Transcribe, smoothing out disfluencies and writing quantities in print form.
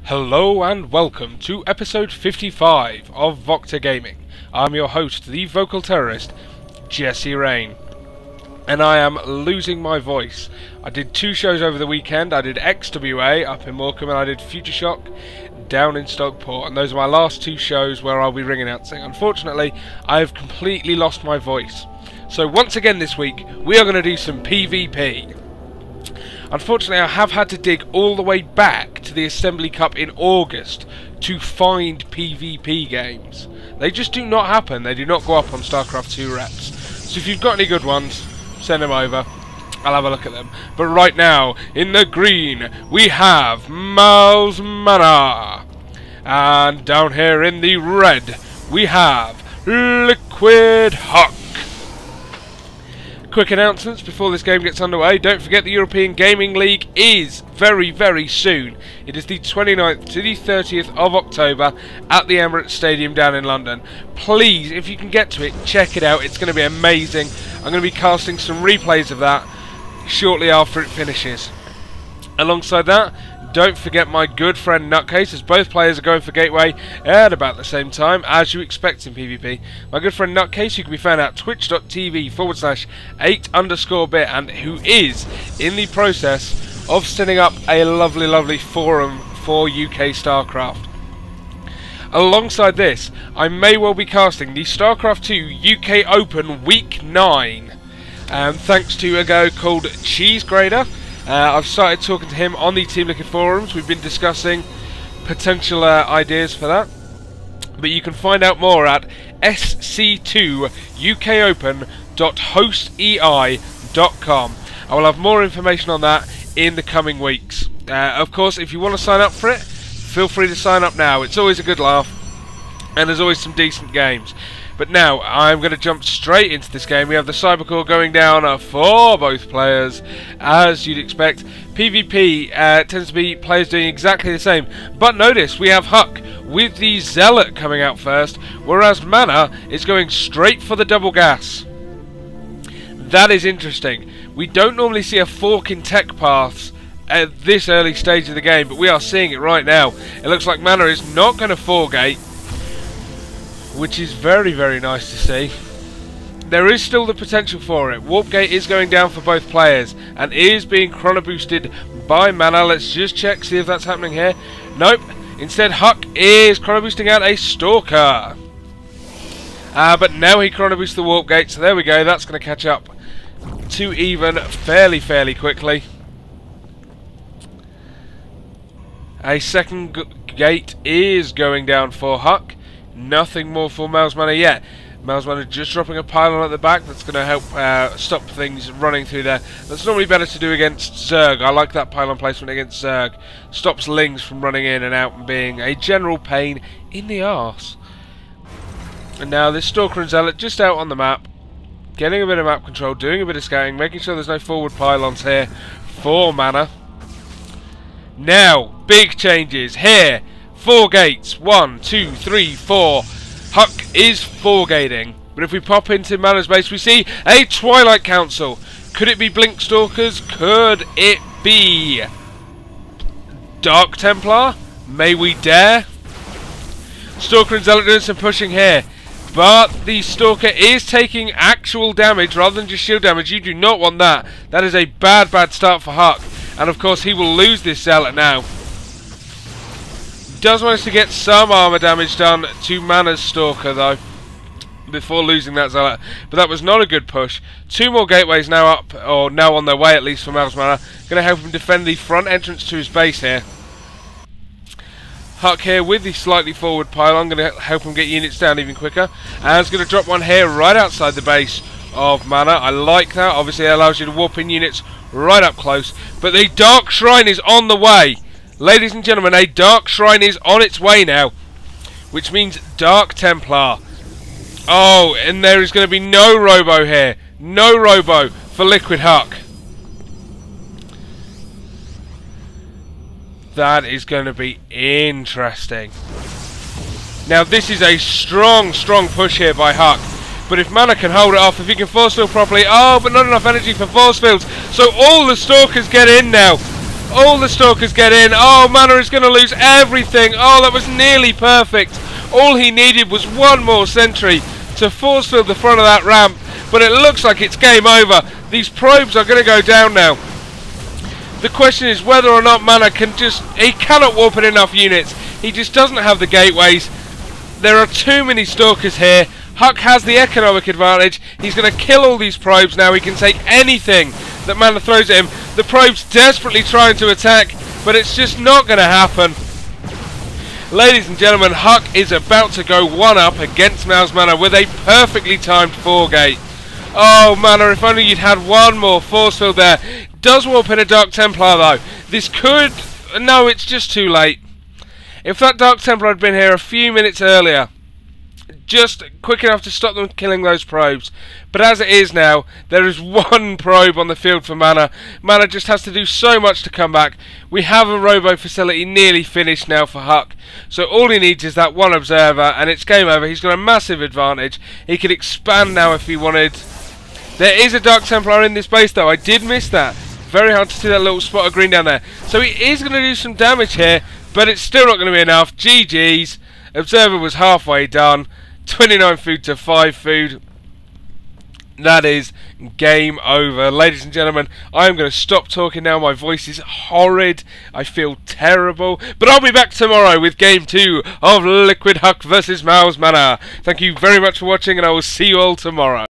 Hello and welcome to episode 55 of VocTer Gaming. I'm your host, the vocal terrorist, Jesse Rain. And I am losing my voice. I did 2 shows over the weekend. I did XWA up in Morecambe and I did Future Shock down in Stockport. And those are my last 2 shows where I'll be ring announcing. Unfortunately, I have completely lost my voice. So once again this week, we are going to do some PvP. Unfortunately, I have had to dig all the way back to the Assembly Cup in August to find PvP games. They just do not happen. They do not go up on StarCraft 2 reps. So if you've got any good ones, send them over. I'll have a look at them. But right now, in the green, we have mouz.MaNa. And down here in the red, we have LiquidHuK. Quick announcements before this game gets underway. Don't forget the European Gaming League is very, very soon. It is the 29th to the 30th of October at the Emirates Stadium down in London. Please, if you can get to it, check it out. It's going to be amazing. I'm going to be casting some replays of that shortly after it finishes. Alongside that, don't forget my good friend Nutcase, as both players are going for Gateway at about the same time, as you expect in PvP. My good friend Nutcase, who can be found at twitch.tv/8_bit, and who is in the process of setting up a lovely, lovely forum for UK StarCraft. Alongside this, I may well be casting the StarCraft 2 UK Open Week 9. Thanks to a guy called Cheese Grader. I've started talking to him on the TeamLiquid forums. We've been discussing potential ideas for that. But you can find out more at sc2ukopen.hostei.com. I will have more information on that in the coming weeks. Of course, if you want to sign up for it, feel free to sign up now. It's always a good laugh, and there's always some decent games. But now, I'm going to jump straight into this game. We have the Cybercore going down for both players, as you'd expect. PvP tends to be players doing exactly the same. But notice, we have Huck with the Zealot coming out first, whereas Mana is going straight for the double gas. That is interesting. We don't normally see a fork in tech paths at this early stage of the game, but we are seeing it right now. It looks like Mana is not going to 4-gate, which is very, very nice to see. There is still the potential for it. Warp Gate is going down for both players and is being chrono boosted by Mana. Let's just check, see if that's happening here. Nope. Instead, Huck is chrono boosting out a Stalker. But now he chrono boosts the Warp Gate, so there we go. That's going to catch up to even fairly quickly. A second gate is going down for Huck. Nothing more for mouz.MaNa yet. mouz.MaNa just dropping a pylon at the back. That's going to help stop things running through there. That's normally better to do against Zerg. I like that pylon placement against Zerg. Stops Lings from running in and out and being a general pain in the arse. And now this Stalker and Zealot just out on the map, getting a bit of map control, doing a bit of scouting, making sure there's no forward pylons here for Mana. Now, big changes here. 4 gates. 1, 2, 3, 4. Huck is 4-gating. But if we pop into Mana's base, we see a Twilight Council. Could it be Blink Stalkers? Could it be Dark Templar? May we dare? Stalker and Zealot doing some pushing here. But the Stalker is taking actual damage rather than just shield damage. You do not want that. That is a bad start for Huck. And of course he will lose this Zealot now. Does manage to get some armor damage done to Mana's Stalker though, before losing that Zealot. But that was not a good push. 2 more gateways now up, or now on their way at least for mouz.MaNa. Going to help him defend the front entrance to his base here. Huck here with the slightly forward pylon, going to help him get units down even quicker. And he's going to drop one here right outside the base of Mana. I like that. Obviously it allows you to warp in units right up close. But the Dark Shrine is on the way. Ladies and gentlemen, a Dark Shrine is on its way now, which means Dark Templar. Oh, and there is going to be no Robo here. No Robo for LiquidHuK. That is going to be interesting. Now, this is a strong push here by Huck. But if Mana can hold it off, if he can force field properly... Oh, but not enough energy for force fields. So all the Stalkers get in now. All the Stalkers get in. Oh, MaNa is going to lose everything. Oh, that was nearly perfect. All he needed was one more sentry to force field the front of that ramp. But it looks like it's game over. These probes are going to go down now. The question is whether or not MaNa can just... He cannot warp in enough units. He just doesn't have the gateways. There are too many Stalkers here. HuK has the economic advantage. He's going to kill all these probes now. He can take anything that MaNa throws at him. The probes desperately trying to attack, but it's just not going to happen. Ladies and gentlemen, HuK is about to go 1-up against mouz.MaNa with a perfectly timed 4-gate. Oh, MaNa, if only you'd had one more force field there. Does warp in a Dark Templar, though. This could... No, it's just too late. If that Dark Templar had been here a few minutes earlier, just quick enough to stop them killing those probes. But as it is now, there is one probe on the field for MaNa. MaNa just has to do so much to come back. We have a robo facility nearly finished now for HuK. So all he needs is that one observer, and it's game over. He's got a massive advantage. He could expand now if he wanted. There is a Dark Templar in this base, though. I did miss that. Very hard to see that little spot of green down there. So he is going to do some damage here, but it's still not going to be enough. GG's. Observer was halfway done. 29 food to 5 food. That is game over. Ladies and gentlemen, I'm going to stop talking now. My voice is horrid. I feel terrible. But I'll be back tomorrow with game 2 of LiquidHuK versus mouz.MaNa. Thank you very much for watching, and I will see you all tomorrow.